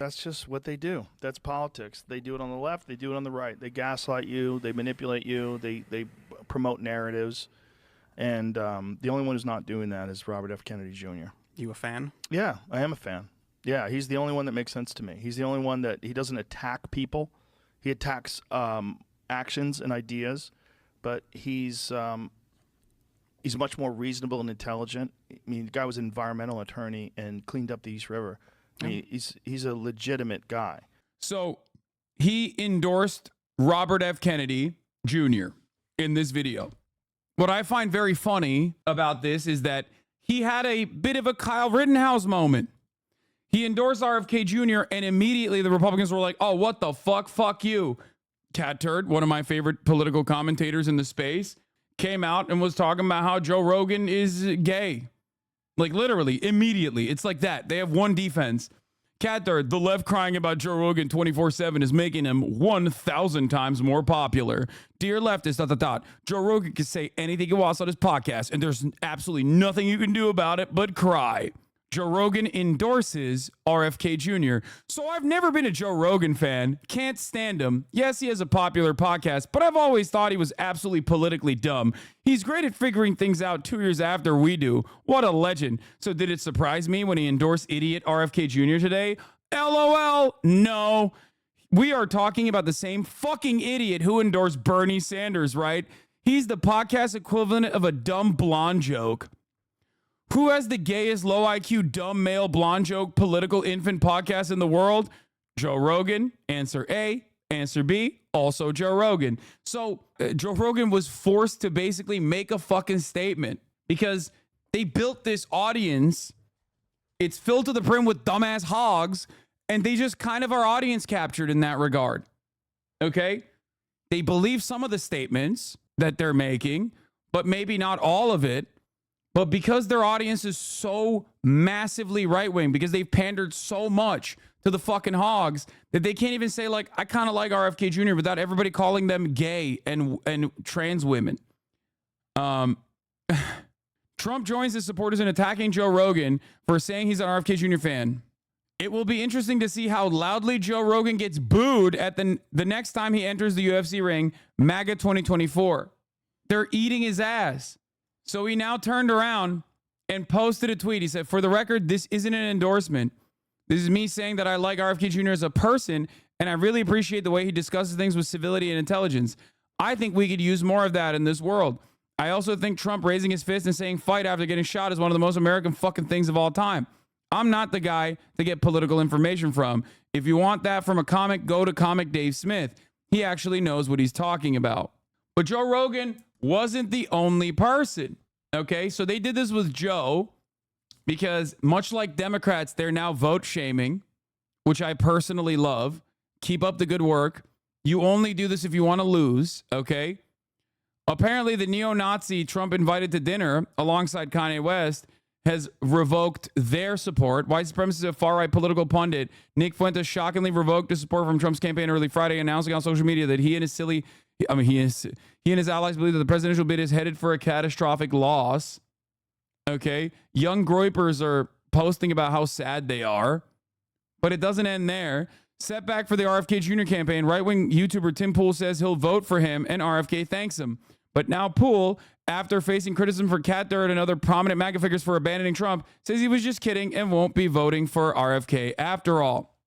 That's just what they do. That's politics. They do it on the left. They do it on the right. They gaslight you. They manipulate you. They promote narratives. And the only one who's not doing that is Robert F. Kennedy Jr. You a fan? Yeah, I am a fan. Yeah, he's the only one that makes sense to me. He's the only one that he doesn't attack people. He attacks actions and ideas, but he's much more reasonable and intelligent. I mean, the guy was an environmental attorney and cleaned up the East River. I mean, he's a legitimate guy. So he endorsed Robert F. Kennedy Jr. in this video. What I find very funny about this is that he had a bit of a Kyle Rittenhouse moment. He endorsed RFK Jr. and immediately the Republicans were like, oh, what the fuck? Fuck you. Cat Turd, one of my favorite political commentators in the space, came out and was talking about how Joe Rogan is gay. Like literally, immediately. It's like that. They have one defense. Cat Turd, the left crying about Joe Rogan 24/7 is making him 1,000 times more popular. Dear leftist, ... Joe Rogan can say anything he wants on his podcast, and there's absolutely nothing you can do about it but cry. Joe Rogan endorses RFK Jr. So I've never been a Joe Rogan fan. Can't stand him. Yes, he has a popular podcast, but I've always thought he was absolutely politically dumb. He's great at figuring things out 2 years after we do. What a legend. So did it surprise me when he endorsed idiot RFK Jr. today? LOL. No. We are talking about the same fucking idiot who endorsed Bernie Sanders, right? He's the podcast equivalent of a dumb blonde joke. Who has the gayest low IQ dumb male blonde joke political infant podcast in the world? Joe Rogan. Answer A. Answer B. Also Joe Rogan. So Joe Rogan was forced to basically make a fucking statement because they built this audience. It's filled to the brim with dumbass hogs, and they just kind of are audience captured in that regard. Okay? They believe some of the statements that they're making, but maybe not all of it. But because their audience is so massively right-wing, because they've pandered so much to the fucking hogs that they can't even say, like, I kind of like RFK Jr. without everybody calling them gay and trans women. Trump joins his supporters in attacking Joe Rogan for saying he's an RFK Jr. fan. It will be interesting to see how loudly Joe Rogan gets booed at the next time he enters the UFC ring, MAGA 2024. They're eating his ass. So he now turned around and posted a tweet. He said, for the record, this isn't an endorsement. This is me saying that I like RFK Jr. as a person, and I really appreciate the way he discusses things with civility and intelligence. I think we could use more of that in this world. I also think Trump raising his fist and saying fight after getting shot is one of the most American fucking things of all time. I'm not the guy to get political information from. If you want that from a comic, go to Comic Dave Smith. He actually knows what he's talking about. But Joe Rogan wasn't the only person. Okay, so they did this with Joe because much like Democrats, they're now vote shaming, which I personally love. Keep up the good work. You only do this if you want to lose, okay? Apparently, the neo-Nazi Trump invited to dinner alongside Kanye West has revoked their support. White supremacist and far-right political pundit Nick Fuentes shockingly revoked his support from Trump's campaign early Friday, announcing on social media that he and his allies believe that the presidential bid is headed for a catastrophic loss. Okay. Young groypers are posting about how sad they are, but it doesn't end there. Setback for the RFK Jr. campaign. Right-wing YouTuber Tim Pool says he'll vote for him, and RFK thanks him. But now Pool, after facing criticism for Cat Dirt and other prominent MAGA figures for abandoning Trump, says he was just kidding and won't be voting for RFK after all.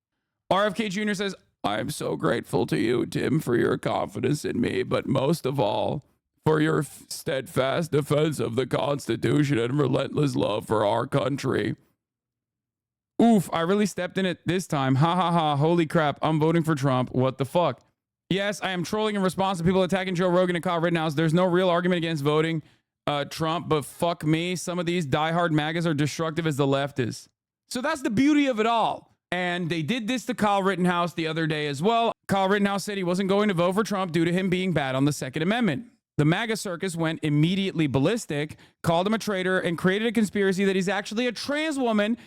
RFK Jr. says, I'm so grateful to you, Tim, for your confidence in me, but most of all, for your steadfast defense of the Constitution and relentless love for our country. Oof, I really stepped in it this time. Ha ha ha, holy crap, I'm voting for Trump. What the fuck? Yes, I am trolling in response to people attacking Joe Rogan and Kyle Rittenhouse. There's no real argument against voting Trump, but fuck me, some of these diehard MAGAs are destructive as the left is. So that's the beauty of it all. And they did this to Kyle Rittenhouse the other day as well. Kyle Rittenhouse said he wasn't going to vote for Trump due to him being bad on the Second Amendment. The MAGA circus went immediately ballistic, called him a traitor, and created a conspiracy that he's actually a trans woman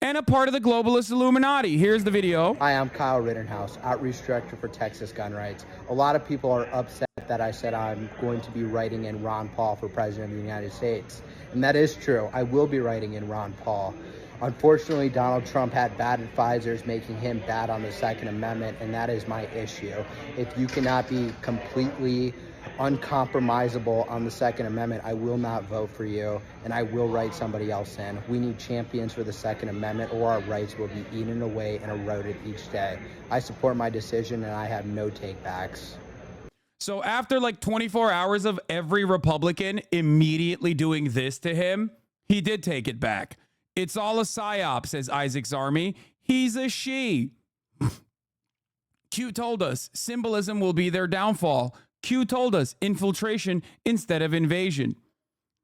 and a part of the globalist Illuminati. Here's the video. Hi, I'm Kyle Rittenhouse, Outreach Director for Texas Gun Rights. A lot of people are upset that I said I'm going to be writing in Ron Paul for President of the United States. And that is true. I will be writing in Ron Paul. Unfortunately, Donald Trump had bad advisors making him bad on the Second Amendment, and that is my issue. If you cannot be completely uncompromisable on the Second Amendment, I will not vote for you, and I will write somebody else in. We need champions for the Second Amendment, or our rights will be eaten away and eroded each day. I support my decision, and I have no takebacks. So after like 24 hours of every Republican immediately doing this to him, he did take it back. It's all a psyop, says Isaac's Army. He's a she. Q told us symbolism will be their downfall. Q told us infiltration instead of invasion.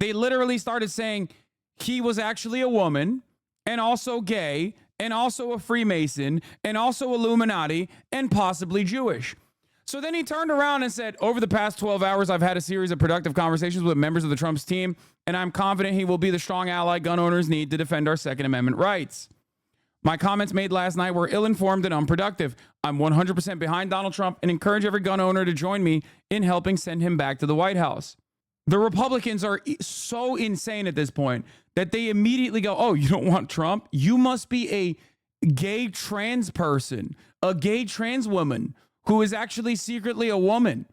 They literally started saying he was actually a woman and also gay and also a Freemason and also Illuminati and possibly Jewish. So then he turned around and said, over the past 12 hours, I've had a series of productive conversations with members of the Trump's team, and I'm confident he will be the strong ally gun owners need to defend our Second Amendment rights. My comments made last night were ill-informed and unproductive. I'm 100% behind Donald Trump and encourage every gun owner to join me in helping send him back to the White House. The Republicans are so insane at this point that they immediately go, oh, you don't want Trump? You must be a gay trans person, a gay trans woman who is actually secretly a woman.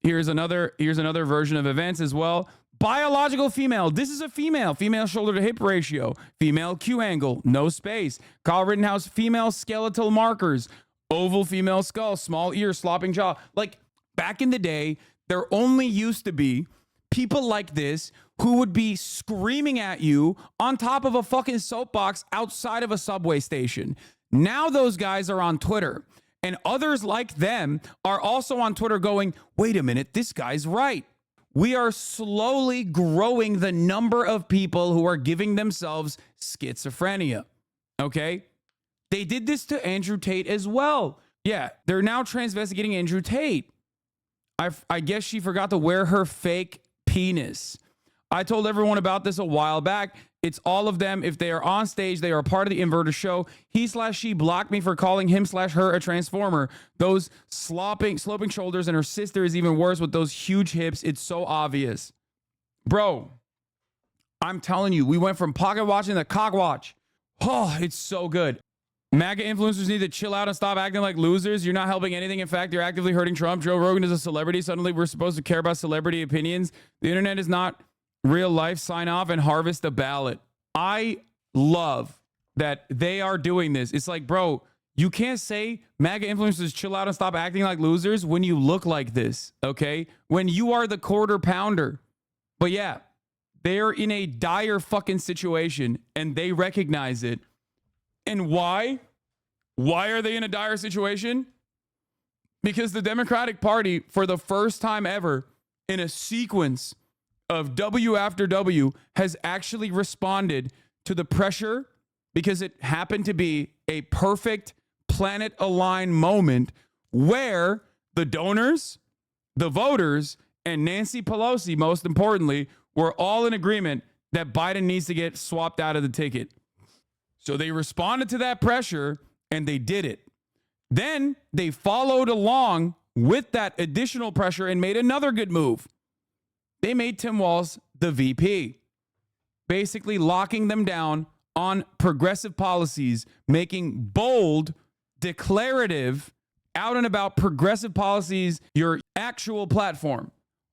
Here's another version of events as well. Biological female. This is a female. Female shoulder to hip ratio. Female Q angle. No space. Kyle Rittenhouse. Female skeletal markers. Oval female skull. Small ear. Slopping jaw. Like back in the day, there only used to be people like this who would be screaming at you on top of a fucking soapbox outside of a subway station. Now those guys are on Twitter. And others like them are also on Twitter going, wait a minute, this guy's right. We are slowly growing the number of people who are giving themselves schizophrenia. Okay? They did this to Andrew Tate as well. Yeah, they're now investigating Andrew Tate. I guess she forgot to wear her fake penis. I told everyone about this a while back. It's all of them. If they are on stage, they are a part of the inverter show. He/she blocked me for calling him/her a transformer. Those sloping shoulders, and her sister is even worse with those huge hips. It's so obvious. Bro, I'm telling you, we went from pocket watching to cock watch. Oh, it's so good. MAGA influencers need to chill out and stop acting like losers. You're not helping anything. In fact, you're actively hurting Trump. Joe Rogan is a celebrity. Suddenly, we're supposed to care about celebrity opinions. The internet is not real life. Sign off and harvest the ballot. I love that they are doing this. It's like, bro, you can't say MAGA influencers chill out and stop acting like losers when you look like this, okay? When you are the quarter pounder. But yeah, they're in a dire fucking situation and they recognize it. And why? Why are they in a dire situation? Because the Democratic Party, for the first time ever in a sequence of W after W, has actually responded to the pressure because it happened to be a perfect planet aligned moment where the donors, the voters, and Nancy Pelosi, most importantly, were all in agreement that Biden needs to get swapped out of the ticket. So they responded to that pressure and they did it. Then they followed along with that additional pressure and made another good move. They made Tim Walz the VP, basically locking them down on progressive policies, making bold, declarative, out and about progressive policies your actual platform.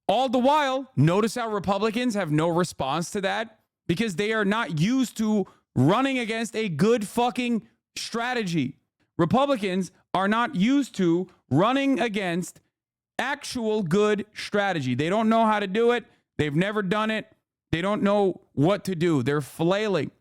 All the while, notice how Republicans have no response to that because they are not used to running against a good fucking strategy. Republicans are not used to running against actual good strategy. They don't know how to do it. They've never done it. They don't know what to do. They're flailing.